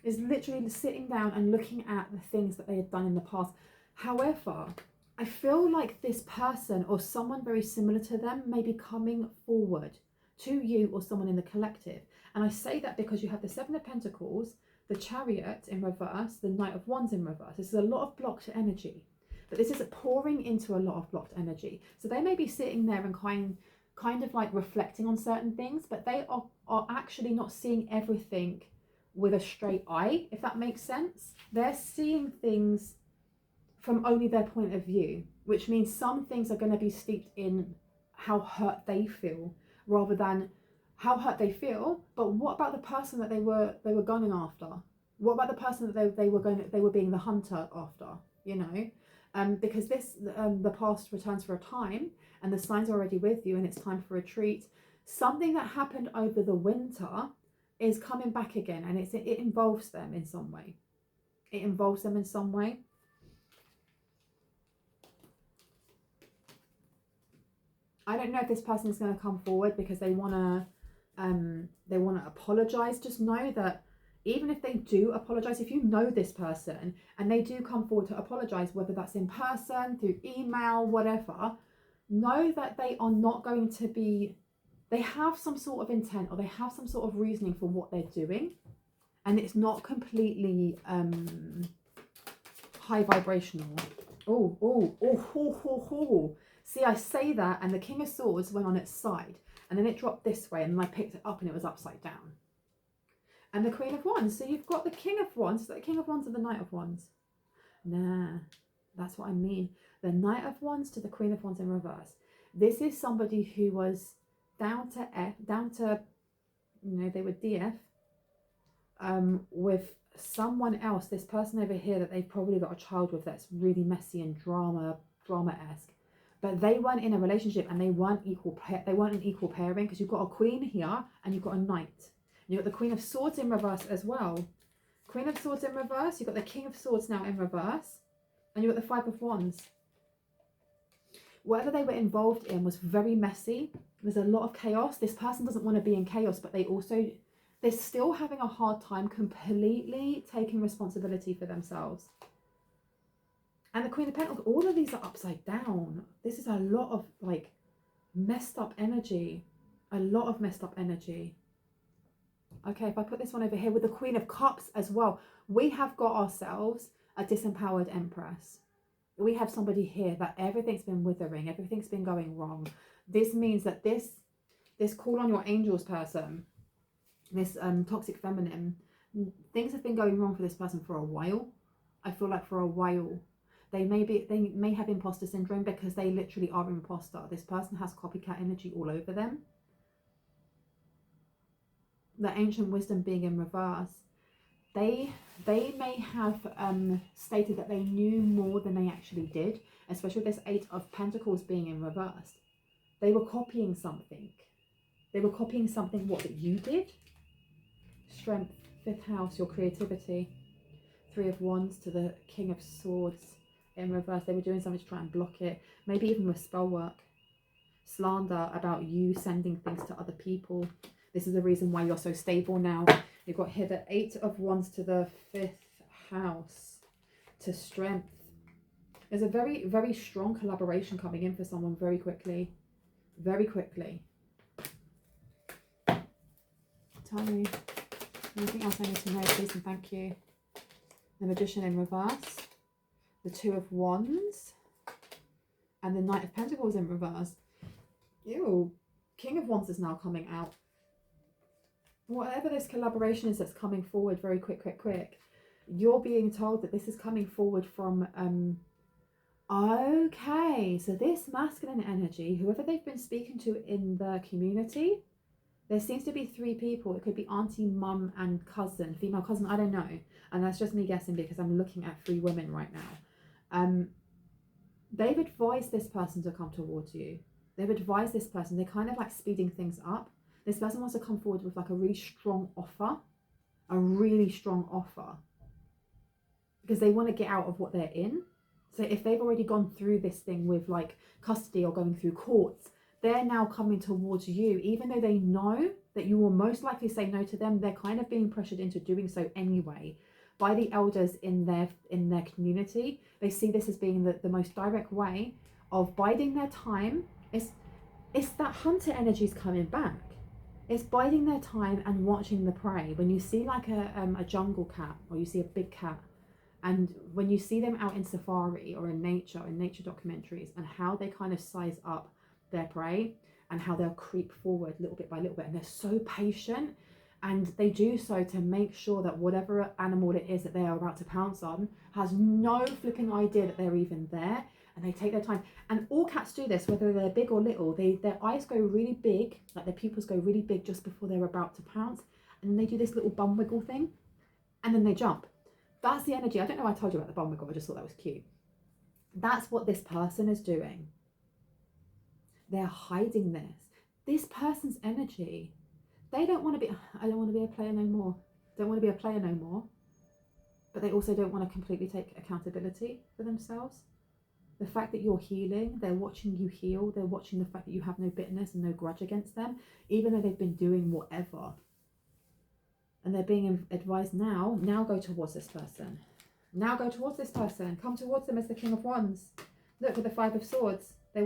is literally sitting down and looking at the things that they had done in the past. However, I feel like this person or someone very similar to them may be coming forward to you or someone in the collective. And I say that because you have the 7 of Pentacles, the Chariot in reverse, the Knight of Wands in reverse. This is a lot of blocked energy, but this is pouring into a lot of blocked energy. So they may be sitting there and kind of like reflecting on certain things, but they are actually not seeing everything with a straight eye, if that makes sense. They're seeing things from only their point of view, which means some things are going to be steeped in how hurt they feel rather than how hurt they feel, but what about the person that they were gunning after? What about the person that they were being the hunter after? You know, because the past returns for a time, and the signs are already with you, and it's time for retreat. Something that happened over the winter is coming back again, and it involves them in some way. It involves them in some way. I don't know if this person is going to come forward because they want to apologize. Just know that even if they do apologize, if you know this person and they do come forward to apologize, whether that's in person, through email, whatever, know that they are not going to be, they have some sort of intent or they have some sort of reasoning for what they're doing, and it's not completely high vibrational. Oh. See, I say that, and the King of Swords went on its side, and then it dropped this way, and then I picked it up, and it was upside down. And the Queen of Wands. So you've got the King of Wands, the King of Wands and the Knight of Wands. Nah, that's what I mean. The Knight of Wands to the Queen of Wands in reverse. This is somebody who was down to, you know, they were DF with someone else. This person over here that they've probably got a child with that's really messy and drama-esque. But they weren't in a relationship, and they weren't an equal pairing, because you've got a Queen here and you've got a Knight. You've got the Queen of Swords in reverse as well. Queen of Swords in reverse. You've got the King of Swords now in reverse. And you've got the Five of Wands. Whatever they were involved in was very messy. There's a lot of chaos. This person doesn't want to be in chaos, but they're still having a hard time completely taking responsibility for themselves. And the Queen of Pentacles, all of these are upside down. This is a lot of like messed up energy. A lot of messed up energy. Okay, if I put this one over here with the Queen of Cups as well, we have got ourselves a disempowered Empress. We have somebody here that everything's been withering, everything's been going wrong. This means that this call on your angels person, this toxic feminine, things have been going wrong for this person for a while. I feel like for a while. They may have imposter syndrome, because they literally are an imposter. This person has copycat energy all over them. The ancient wisdom being in reverse, they may have stated that they knew more than they actually did, especially with this Eight of Pentacles being in reverse. They were copying something. They were copying something what that you did. Strength, 5th house, your creativity. Three of Wands to the King of Swords in reverse. They were doing something to try and block it, maybe even with spell work. Slander about you sending things to other people. This is the reason why you're so stable now. You've got here the 8 of Wands to the 5th house to strength. There's a very, very strong collaboration coming in for someone very quickly. Very quickly. Tell me anything else I need to know, please and thank you. The Magician in reverse. The 2 of Wands. And the Knight of Pentacles in reverse. Ew. King of Wands is now coming out. Whatever this collaboration is that's coming forward very quick, you're being told that this is coming forward from, okay, so this masculine energy, whoever they've been speaking to in the community, there seems to be 3 people. It could be auntie, mum, and cousin, female cousin, I don't know. And that's just me guessing because I'm looking at 3 women right now. They've advised this person to come towards you. They've advised this person, they're kind of like speeding things up. This person wants to come forward with like a really strong offer, because they want to get out of what they're in. So if they've already gone through this thing with like custody or going through courts, they're now coming towards you, even though they know that you will most likely say no to them. They're kind of being pressured into doing so anyway by the elders in their community. They see this as being the most direct way of biding their time. It's that hunter energy is coming back. It's biding their time and watching the prey. When you see like a jungle cat, or you see a big cat, and when you see them out in safari or in nature documentaries, and how they kind of size up their prey and how they'll creep forward little bit by little bit, and they're so patient, and they do so to make sure that whatever animal it is that they are about to pounce on has no flipping idea that they're even there. And they take their time. And all cats do this, whether they're big or little. Their eyes go really big, like their pupils go really big just before they're about to pounce. And then they do this little bum wiggle thing. And then they jump. That's the energy. I don't know why I told you about the bum wiggle. I just thought that was cute. That's what this person is doing. They're hiding this. This person's energy. They don't want to be, I don't want to be a player no more. Don't want to be a player no more. But they also don't want to completely take accountability for themselves. The fact that you're healing, they're watching you heal. They're watching the fact that you have no bitterness and no grudge against them, even though they've been doing whatever. And they're being advised now go towards this person. Now go towards this person. Come towards them as the King of Wands. Look at the 5 of Swords. They're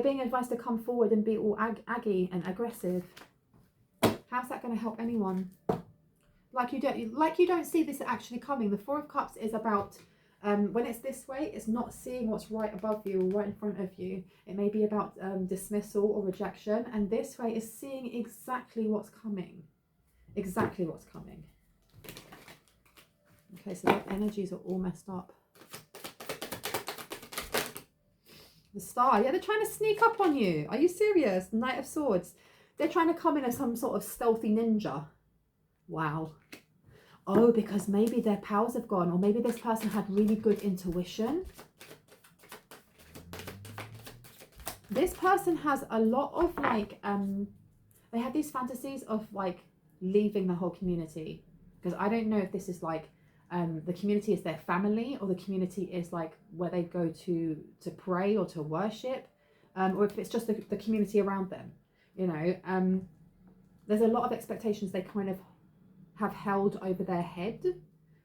being advised to come forward and be all aggy and aggressive. How's that going to help anyone? Like you don't see this actually coming. The 4 of Cups is about When it's this way, it's not seeing what's right above you or right in front of you. It may be about dismissal or rejection. And this way is seeing exactly what's coming. Exactly what's coming. Okay, so the energies are all messed up. The Star. Yeah, they're trying to sneak up on you. Are you serious? Knight of Swords. They're trying to come in as some sort of stealthy ninja. Wow. Oh, because maybe their powers have gone, or maybe this person had really good intuition. This person has a lot of like, they have these fantasies of like leaving the whole community. Because I don't know if this is like, the community is their family, or the community is like where they go to pray or to worship, or if it's just the community around them. You know, there's a lot of expectations they kind of have held over their head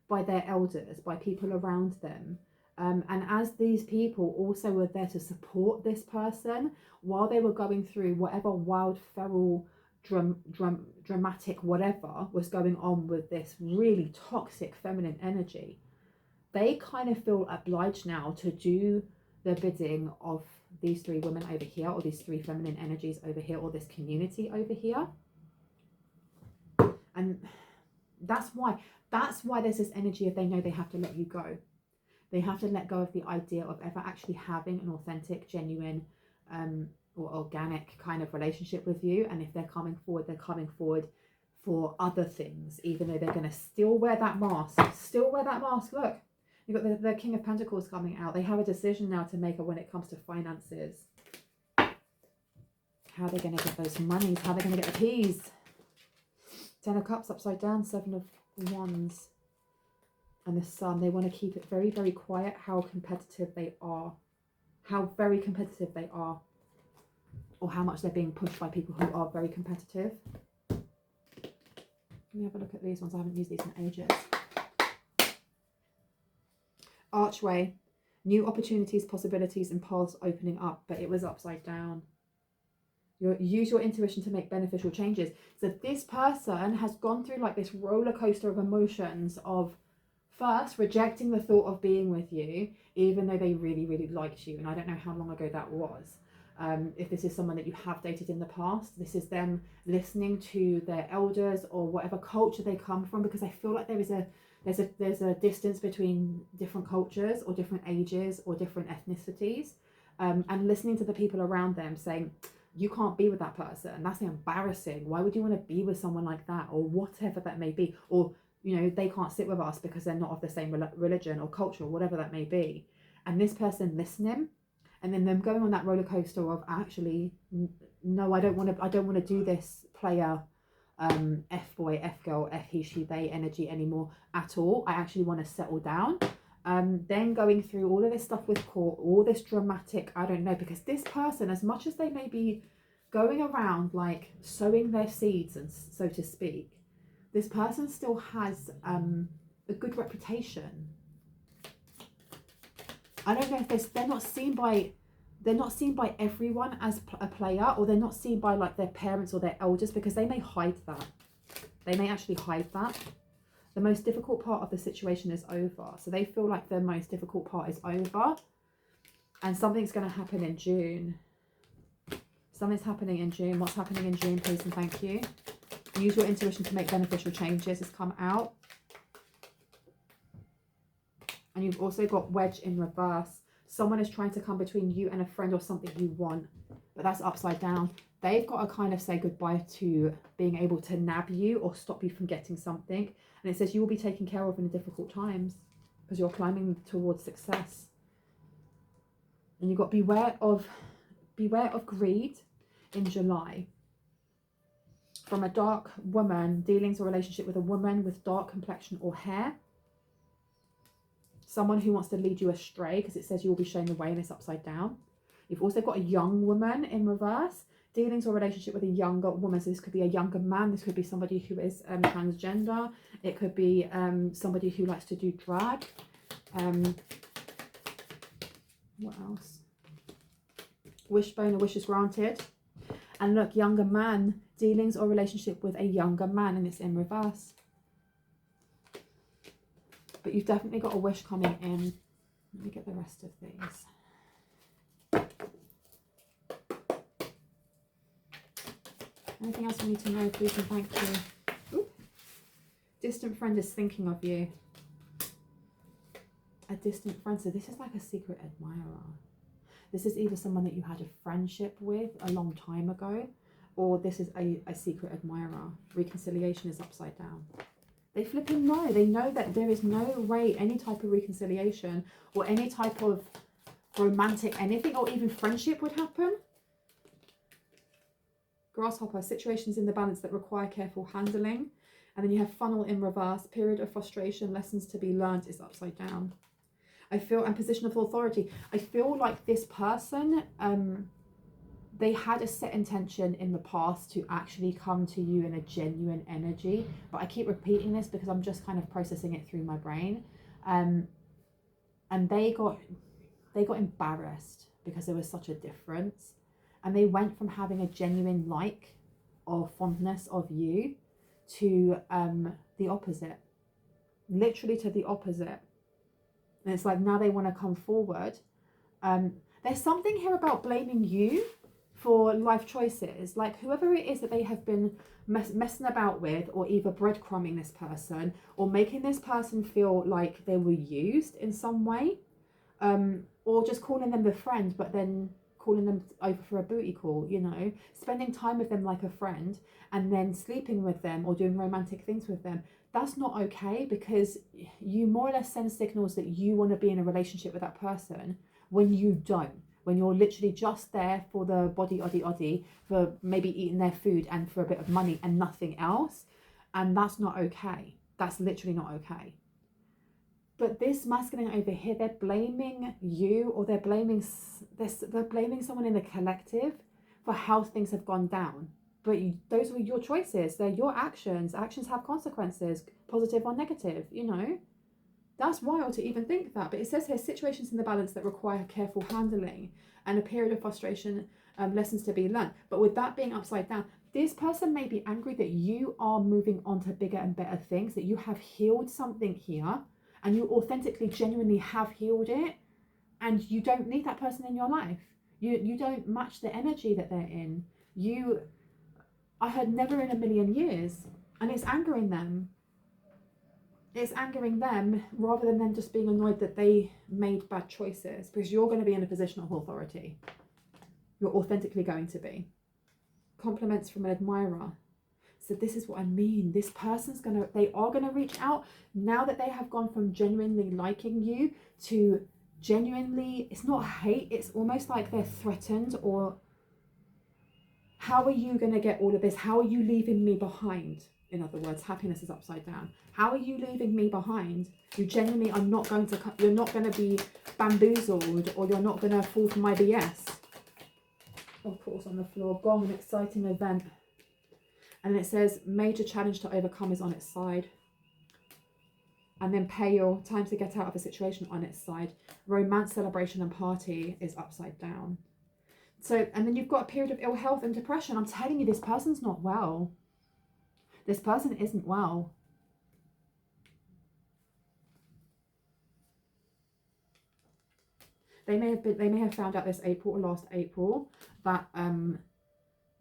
by their elders, by people around them. And as these people also were there to support this person while they were going through whatever wild, feral, dramatic whatever was going on with this really toxic feminine energy, they kind of feel obliged now to do the bidding of these three women over here, or these three feminine energies over here, or this community over here. And that's why there's this energy of they know they have to let you go. They have to let go of the idea of ever actually having an authentic, genuine, or organic kind of relationship with you. And if they're coming forward, they're coming forward for other things, even though they're going to still wear that mask. Still wear that mask. Look, you've got the King of Pentacles coming out. They have a decision now to make when it comes to finances. How are they going to get those monies? How are they going to get the keys? 10 of Cups upside down, 7 of Wands. And the Sun. They want to keep it very, very quiet how competitive they are. How very competitive they are. Or how much they're being pushed by people who are very competitive. Let me have a look at these ones. I haven't used these in ages. Archway. New opportunities, possibilities and paths opening up. But it was upside down. Use your intuition to make beneficial changes. So this person has gone through like this roller coaster of emotions of first rejecting the thought of being with you, even though they really, really liked you. And I don't know how long ago that was. If this is someone that you have dated in the past, this is them listening to their elders or whatever culture they come from, because I feel like there's a distance between different cultures or different ages or different ethnicities, and listening to the people around them saying, you can't be with that person. That's embarrassing. Why would you want to be with someone like that? Or whatever that may be. Or, you know, they can't sit with us because they're not of the same religion or culture or whatever that may be. And this person listening, and then them going on that roller coaster of actually, no, I don't want to do this player, F boy, F girl, F he, she, they energy anymore at all. I actually want to settle down. Then going through all of this stuff with court, all this dramatic, I don't know, because this person, as much as they may be going around like sowing their seeds, and so to speak, this person still has a good reputation. I don't know if they're not seen by everyone as a player, or they're not seen by like their parents or their elders, because they may hide that. They may actually hide that. The most difficult part of the situation is over. So they feel like the most difficult part is over. And something's going to happen in June. Something's happening in June. What's happening in June, please and thank you. Use your intuition to make beneficial changes has come out. And you've also got wedge in reverse. Someone is trying to come between you and a friend or something you want. But that's upside down. They've got to kind of say goodbye to being able to nab you or stop you from getting something. And it says you will be taken care of in difficult times because you're climbing towards success. And you've got beware of greed in July. From a dark woman, dealings or relationship with a woman with dark complexion or hair. Someone who wants to lead you astray, because it says you will be shown the way and it's upside down. You've also got a young woman in reverse. Dealings or relationship with a younger woman. So this could be a younger man. This could be somebody who is transgender. It could be somebody who likes to do drag. What else? Wishbone or wishes granted. And look, younger man. Dealings or relationship with a younger man, and it's in reverse. But you've definitely got a wish coming in. Let me get the rest of these. Anything else we need to know, please and thank you. Ooh. Distant friend is thinking of you. A distant friend. So this is like a secret admirer. This is either someone that you had a friendship with a long time ago, or this is a secret admirer. Reconciliation is upside down. They flipping know. They know that there is no way any type of reconciliation or any type of romantic anything or even friendship would happen. Grasshopper, situations in the balance that require careful handling. And then you have funnel in reverse, period of frustration, lessons to be learned is upside down. I feel, and position of authority. I feel like this person, they had a set intention in the past to actually come to you in a genuine energy. But I keep repeating this because I'm just kind of processing it through my brain. And they got embarrassed because there was such a difference. And they went from having a genuine like or fondness of you to the opposite. Literally to the opposite. And it's like now they want to come forward. There's something here about blaming you for life choices. Like whoever it is that they have been messing about with, or either breadcrumbing this person or making this person feel like they were used in some way, or just calling them the friend but then calling them over for a booty call, you know, spending time with them like a friend and then sleeping with them or doing romantic things with them. That's not okay, because you more or less send signals that you want to be in a relationship with that person when you don't. When you're literally just there for the body oddy, for maybe eating their food and for a bit of money and nothing else. And that's not okay. That's literally not okay. But this masculine over here, they're blaming you, or they're blaming someone in the collective for how things have gone down. But those were your choices. They're your actions. Actions have consequences, positive or negative, you know. That's wild to even think that. But it says here, situations in the balance that require careful handling and a period of frustration, lessons to be learned. But with that being upside down, this person may be angry that you are moving on to bigger and better things, that you have healed something here and you authentically, genuinely have healed it, and you don't need that person in your life. You don't match the energy that they're in. I heard never in a million years, and it's angering them. It's angering them rather than them just being annoyed that they made bad choices, because you're going to be in a position of authority. You're authentically going to be. Compliments from an admirer. So this is what I mean. This person's they are going to reach out now that they have gone from genuinely liking you to genuinely, it's not hate, it's almost like they're threatened, or how are you going to get all of this? How are you leaving me behind? In other words, happiness is upside down. How are you leaving me behind? You genuinely are not going to, you're not going to be bamboozled, or you're not going to fall for my BS. Of course, on the floor, gone, an exciting event. And then it says, major challenge to overcome is on its side. And then pale, time to get out of a situation on its side. Romance, celebration and party is upside down. So, and then you've got a period of ill health and depression. I'm telling you, this person's not well. This person isn't well. They may have found out this April or last April that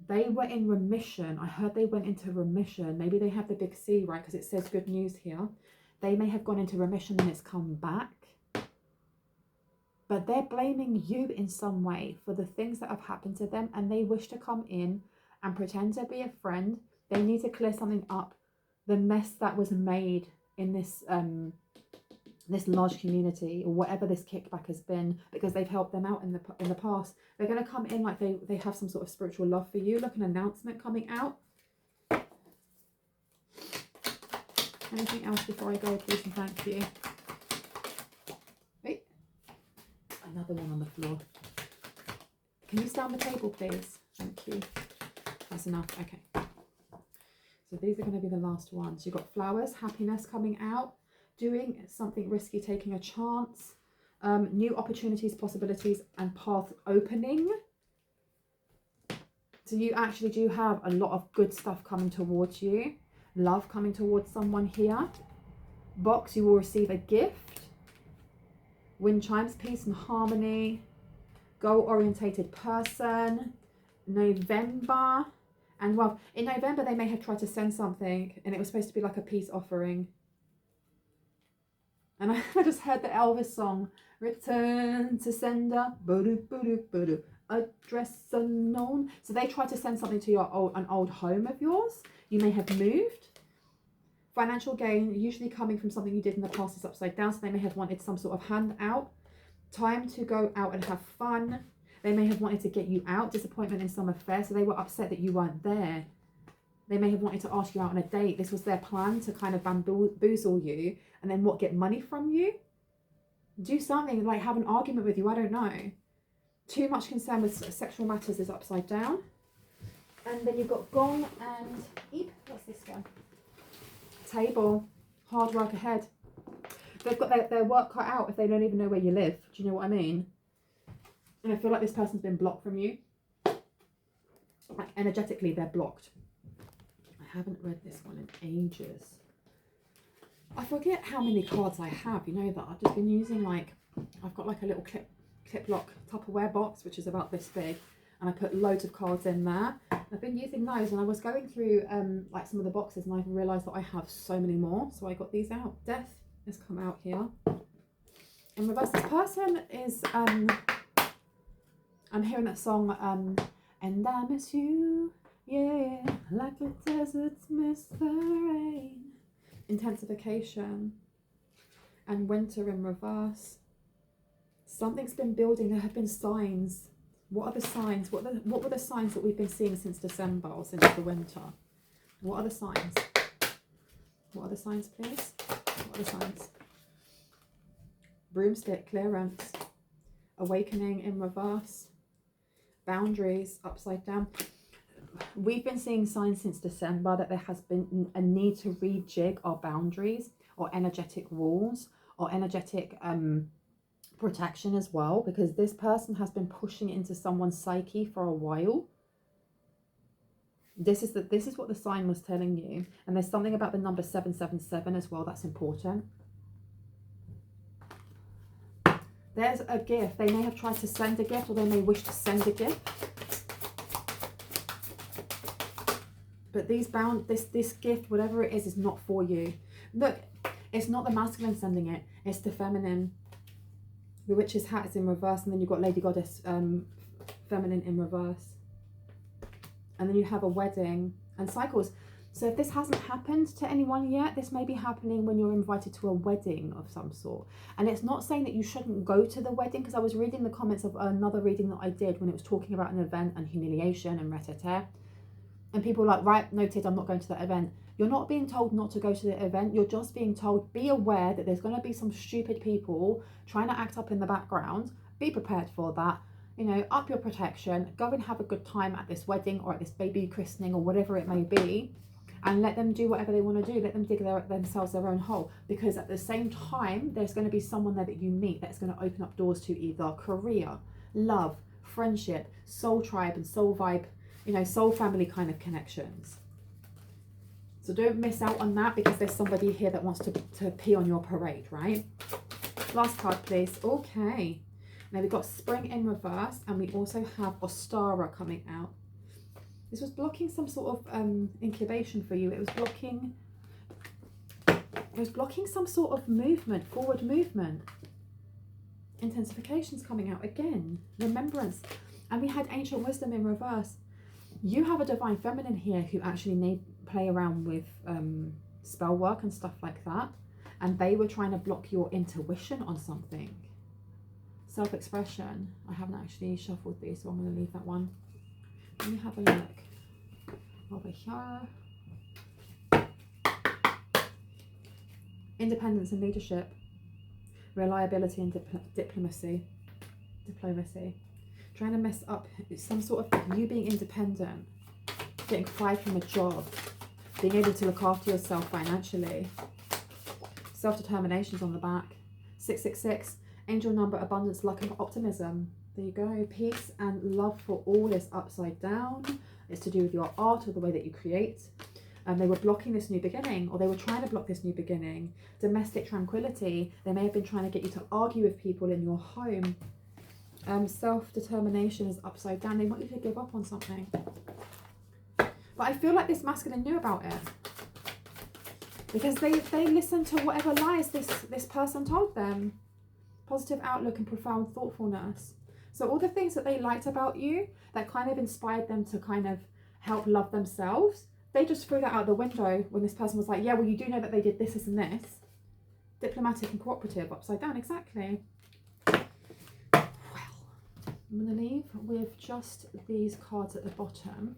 they were in remission. I heard they went into remission. Maybe they have the big C, right? Because it says good news here. They may have gone into remission and it's come back. But they're blaming you in some way for the things that have happened to them, and they wish to come in and pretend to be a friend. They need to clear something up. The mess that was made in this this large community, or whatever this kickback has been, because they've helped them out in the past. They're going to come in like they have some sort of spiritual love for you. Look, an announcement coming out. Anything else before I go, please and thank you. Wait, another one on the floor. Can you stay on the table, please? Thank you. That's enough. Okay. So these are going to be the last ones. You've got flowers, happiness coming out, doing something risky, taking a chance, new opportunities, possibilities, and path opening. So you actually do have a lot of good stuff coming towards you. Love coming towards someone here. Box, you will receive a gift. Wind chimes, peace and harmony. Goal-orientated person. November. And well, in November, they may have tried to send something and it was supposed to be like a peace offering. And I just heard the Elvis song, Return to Sender, address unknown. So they tried to send something to an old home of yours. You may have moved. Financial gain, usually coming from something you did in the past, is upside down. So they may have wanted some sort of handout. Time to go out and have fun. They may have wanted to get you out. Disappointment in some affair. So they were upset that you weren't there. They may have wanted to ask you out on a date. This was their plan to kind of bamboozle you and then what, get money from you? Do something, like have an argument with you, I don't know. Too much concern with sexual matters is upside down. And then you've got gong and eep. What's this one? Table. Hard work ahead. They've got their work cut out if they don't even know where you live. Do you know what I mean? And I feel like this person's been blocked from you. Like energetically, they're blocked. I haven't read this one in ages. I forget how many cards I have. You know that I've just been using, like, I've got like a little clip lock Tupperware box, which is about this big, and I put loads of cards in there. I've been using those, and I was going through like some of the boxes, and I realised that I have so many more, so I got these out. Death has come out here. In reverse, this person is I'm hearing that song and I miss you, yeah, like the deserts miss the rain. Intensification. And winter in reverse. Something's been building. There have been signs. What are the signs? What were the signs that we've been seeing since December or since the winter? What are the signs? What are the signs, please? What are the signs? Broomstick, clearance. Awakening in reverse. Boundaries, upside down. We've been seeing signs since December that there has been a need to rejig our boundaries or energetic rules or energetic protection as well, because this person has been pushing into someone's psyche for a while. This is what the sign was telling you. And there's something about the number 777 as well that's important. There's a gift. They may have tried to send a gift, or they may wish to send a gift. But this gift, whatever it is not for you. Look, it's not the masculine sending it. It's the feminine. The witch's hat is in reverse, and then you've got Lady Goddess, feminine in reverse. And then you have a wedding and cycles. So if this hasn't happened to anyone yet, this may be happening when you're invited to a wedding of some sort. And it's not saying that you shouldn't go to the wedding, because I was reading the comments of another reading that I did when it was talking about an event and humiliation and ret-a-tet. And people were like, right, noted, I'm not going to that event. You're not being told not to go to the event. You're just being told, be aware that there's going to be some stupid people trying to act up in the background. Be prepared for that. You know, up your protection. Go and have a good time at this wedding or at this baby christening or whatever it may be. And let them do whatever they want to do. Let them dig themselves their own hole. Because at the same time, there's going to be someone there that you meet that's going to open up doors to either career, love, friendship, soul tribe and soul vibe, you know, soul family kind of connections. So don't miss out on that, because there's somebody here that wants to pee on your parade, right? Last card, please. Okay. Now we've got spring in reverse, and we also have Ostara coming out. This was blocking some sort of incubation for you. It was blocking some sort of movement, forward movement. Intensification's coming out again. Remembrance. And we had ancient wisdom in reverse. You have a divine feminine here who actually may play around with spell work and stuff like that. And they were trying to block your intuition on something. Self-expression. I haven't actually shuffled these, so I'm going to leave that one. Let me have a look over here. Independence and leadership. Reliability and diplomacy. Trying to mess up some sort of you being independent. Getting fired from a job. Being able to look after yourself financially. Self-determination's on the back. 666. Angel number, abundance, luck and optimism. There you go. Peace and love for all is upside down. It's to do with your art or the way that you create. They were blocking this new beginning, or they were trying to block this new beginning. Domestic tranquility. They may have been trying to get you to argue with people in your home. Self-determination is upside down. They want you to give up on something. But I feel like this masculine knew about it. Because they listened to whatever lies this person told them. Positive outlook and profound thoughtfulness. So all the things that they liked about you, that kind of inspired them to kind of help love themselves, they just threw that out the window when this person was like, yeah, well, you do know that they did this, this and this. Diplomatic and cooperative, upside down, exactly. Well, I'm going to leave with just these cards at the bottom.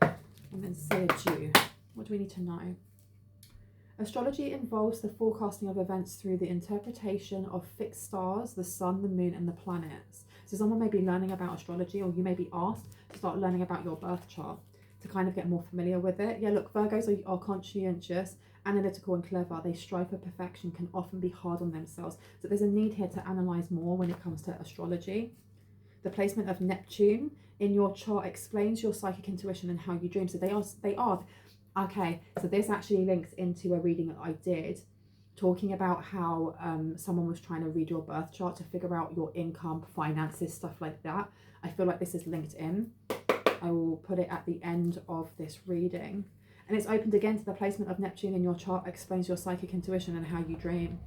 And then say adieu. What do we need to know? Astrology involves the forecasting of events through the interpretation of fixed stars, the sun, the moon, and the planets. So someone may be learning about astrology, or you may be asked to start learning about your birth chart to kind of get more familiar with it. Yeah, look, Virgos are conscientious, analytical, and clever. They strive for perfection, can often be hard on themselves. So there's a need here to analyze more when it comes to astrology. The placement of Neptune in your chart explains your psychic intuition and how you dream. So they are. Okay, so this actually links into a reading that I did, talking about how someone was trying to read your birth chart to figure out your income, finances, stuff like that. I feel like this is linked in. I will put it at the end of this reading. And it's opened again to the placement of Neptune in your chart explains your psychic intuition and how you dream.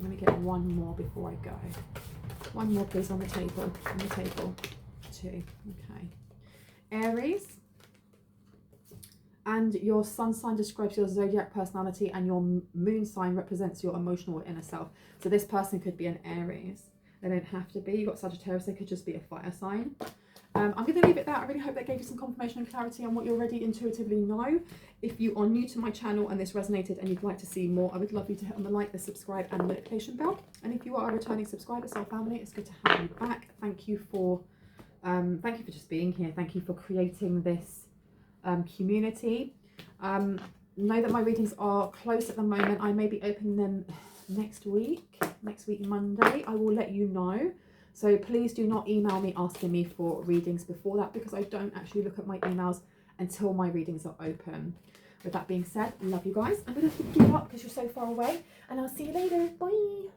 Let me get one more before I go. One more, please, on the table. On the table. 2. Okay. Aries. And your sun sign describes your zodiac personality, and your moon sign represents your emotional inner self. So this person could be an Aries. They don't have to be. You've got Sagittarius, they could just be a fire sign. I'm going to leave it there. I really hope that gave you some confirmation and clarity on what you already intuitively know. If you are new to my channel and this resonated and you'd like to see more, I would love you to hit on the like, the subscribe, and notification bell. And if you are a returning subscriber, soul family, it's good to have you back. Thank you for just being here. Thank you for creating this community. Know that my readings are closed at the moment. I may be opening them next week Monday. I will let you know. So please do not email me asking me for readings before that, because I don't actually look at my emails until my readings are open. With that being said, love you guys. I'm going to give up because you're so far away, and I'll see you later. Bye.